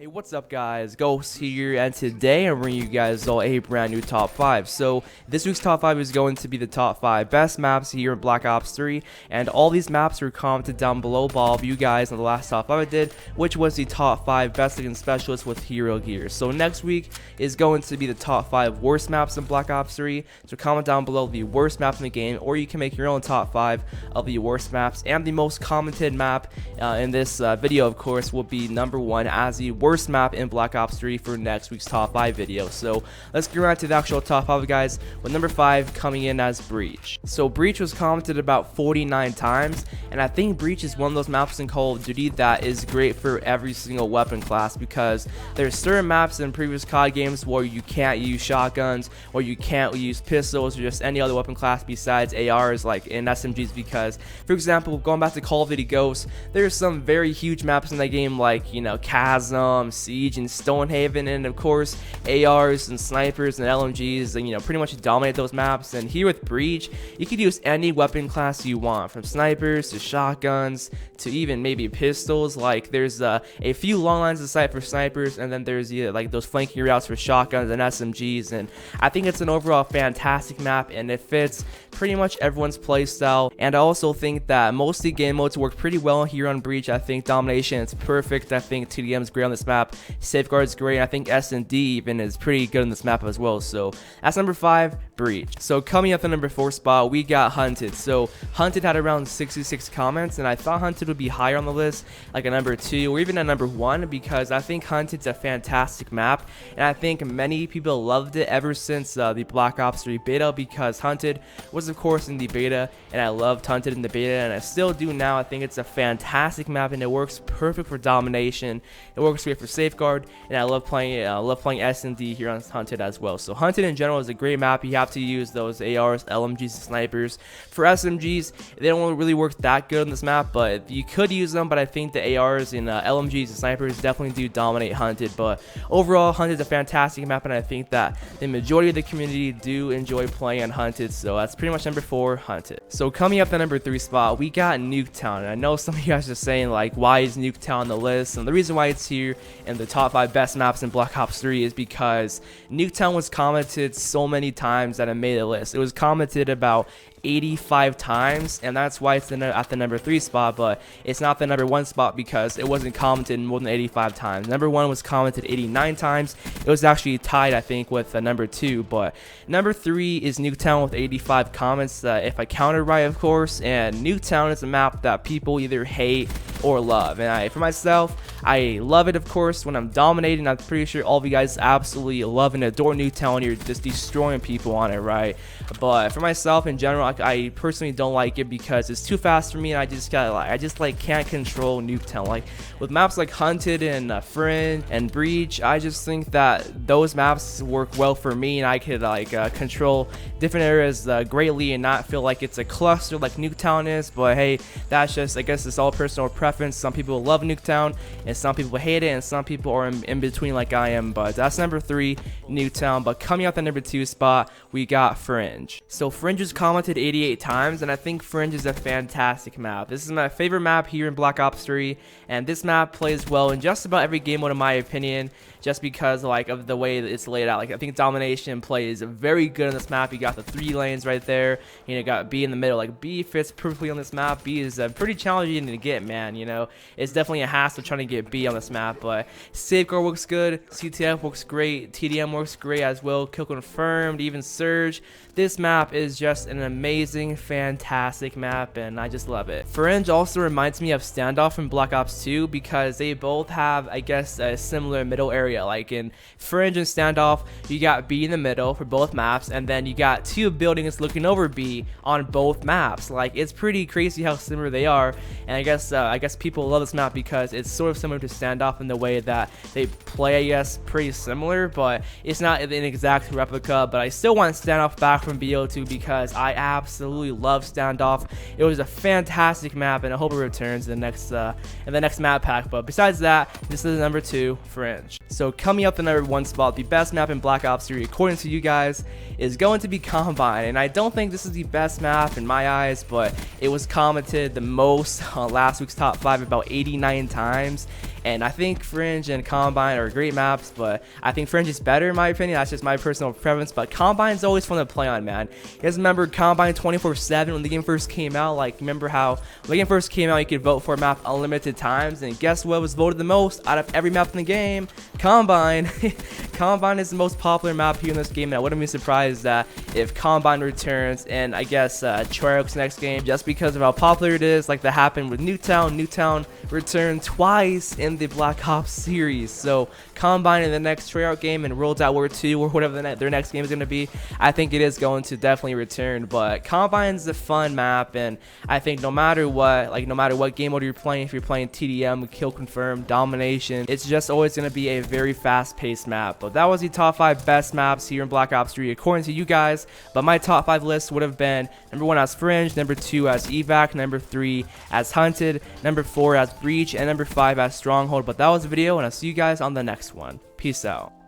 Hey, what's up guys, Ghost here, and today I'm bringing you guys all a brand new top 5. So this week's top 5 is going to be the top 5 best maps here in Black Ops 3, and all these maps were commented down below by all of you guys in the last top 5 I did, which was the top 5 best looking specialists with hero gear. So next week is going to be the top 5 worst maps in Black Ops 3, so comment down below the worst map in the game, or you can make your own top 5 of the worst maps, and the most commented map in this video of course will be number 1 as the worst map in Black Ops 3 for next week's top 5 video. So let's get right to the actual top 5 guys, with number 5 coming in as Breach. So Breach was commented about 49 times, and I think Breach is one of those maps in Call of Duty that is great for every single weapon class, because there's certain maps in previous COD games where you can't use shotguns, or you can't use pistols, or just any other weapon class besides ARs like in SMGs, because for example, going back to Call of Duty Ghosts, there's some very huge maps in that game like, you know, Chasm, Siege, and Stonehaven, and of course ARs and snipers and LMGs, and you know, pretty much dominate those maps. And here with Breach, you could use any weapon class you want, from snipers to shotguns to even maybe pistols. Like there's a few long lines of sight for snipers, and then there's like those flanking routes for shotguns and SMGs, and I think it's an overall fantastic map, and it fits pretty much everyone's playstyle. And I also think that most of the game modes work pretty well here on Breach. I think domination is perfect, I think TDM is great on this map, safeguard's great, and I think S&D even is pretty good on this map as well. So that's number 5, Breach. So coming up at number 4 spot, we got Hunted. So Hunted had around 66 comments, and I thought Hunted would be higher on the list, like a number 2 or even a number 1, because I think Hunted's a fantastic map, and I think many people loved it ever since the Black Ops 3 beta, because Hunted was of course in the beta, and I loved Hunted in the beta, and I still do now. I think it's a fantastic map, and it works perfect for domination, it works great for safeguard, and I love playing S&D here on Hunted as well. So Hunted in general is a great map. You have to use those ARs, LMGs, and snipers. For SMGs, they don't really work that good on this map, but you could use them, but I think the ARs and LMGs and snipers definitely do dominate Hunted. But overall, Hunted is a fantastic map, and I think that the majority of the community do enjoy playing on Hunted. So that's pretty much number 4, Hunted. So coming up at number 3 spot, we got Newtown, and I know some of you guys are saying like, why is Newtown on the list? And the reason why it's here in the top 5 best maps in Black Ops 3 is because Newtown was commented so many times that it made the list. It was commented about 85 times, and that's why it's at the number 3 spot, but it's not the number 1 spot because it wasn't commented more than 85 times. Number 1 was commented 89 times. It was actually tied, I think, with number 2, but number 3 is Newtown with 85 comments, if I counted right, of course. And Newtown is a map that people either hate or love, and for myself, I love it, of course. When I'm dominating, I'm pretty sure all of you guys absolutely love and adore Newtown. You're just destroying people on it, right? But for myself in general, I personally don't like it because it's too fast for me, and I just can't control Newtown. Like with maps like Hunted and Fringe and Breach, I just think that those maps work well for me, and I could control different areas greatly and not feel like it's a cluster like Newtown is. But hey, that's just, I guess it's all personal preference. Some people love Newtown, and some people hate it, and some people are in between like I am. But that's number 3, Newtown. But coming up at number 2 spot, we got Fringe. So Fringe was commented 88 times, and I think Fringe is a fantastic map. This is my favorite map here in Black Ops 3, and this map plays well in just about every game mode in my opinion, just because like of the way that it's laid out. Like I think domination plays very good on this map. You got the 3 lanes right there, you know, got B in the middle. Like B fits perfectly on this map. B is pretty challenging to get, man. You know, it's definitely a hassle trying to get B on this map, but safeguard works good, CTF works great, TDM works great as well, kill confirmed, even surge. This map is just an amazing, fantastic map, and I just love it. Fringe also reminds me of Standoff in Black Ops 2 because they both have, I guess, a similar middle area. Like in Fringe and Standoff, you got B in the middle for both maps, and then you got 2 buildings looking over B on both maps. Like it's pretty crazy how similar they are, and I guess people love this map because it's sort of similar to Standoff in the way that they play, I guess, pretty similar, but it's not an exact replica. But I still want Standoff back from BO2 because I absolutely love Standoff. It was a fantastic map, and I hope it returns in the next map pack. But besides that, this is number 2, Fringe. So coming up the number 1 spot, the best map in Black Ops 3 according to you guys is going to be Combine, and I don't think this is the best map in my eyes, but it was commented the most on last week's top 5 about 89 times, And I think Fringe and Combine are great maps, but I think Fringe is better in my opinion. That's just my personal preference. But Combine's always fun to play on, man. You guys remember Combine 24/7 when the game first came out? Like, remember how when the game first came out, you could vote for a map unlimited times, and guess what was voted the most out of every map in the game? Combine. Combine is the most popular map here in this game, and I wouldn't be surprised that if Combine returns, and I guess Treyarch's next game, just because of how popular it is, like that happened with Newtown. Newtown returned twice in the Black Ops series, so Combine in the next Treyarch game and World at War 2 or whatever their next game is going to be, I think it is going to definitely return. But Combine's a fun map, and I think no matter what game mode you're playing, if you're playing TDM, kill confirm, domination, it's just always going to be a very fast-paced map. But that was the top 5 best maps here in Black Ops 3 according to you guys. But my top 5 list would have been number 1 as Fringe, number 2 as Evac, number 3 as Hunted, number 4 as Breach, and number 5 as Stronghold. But that was the video, and I'll see you guys on the next one. Peace out.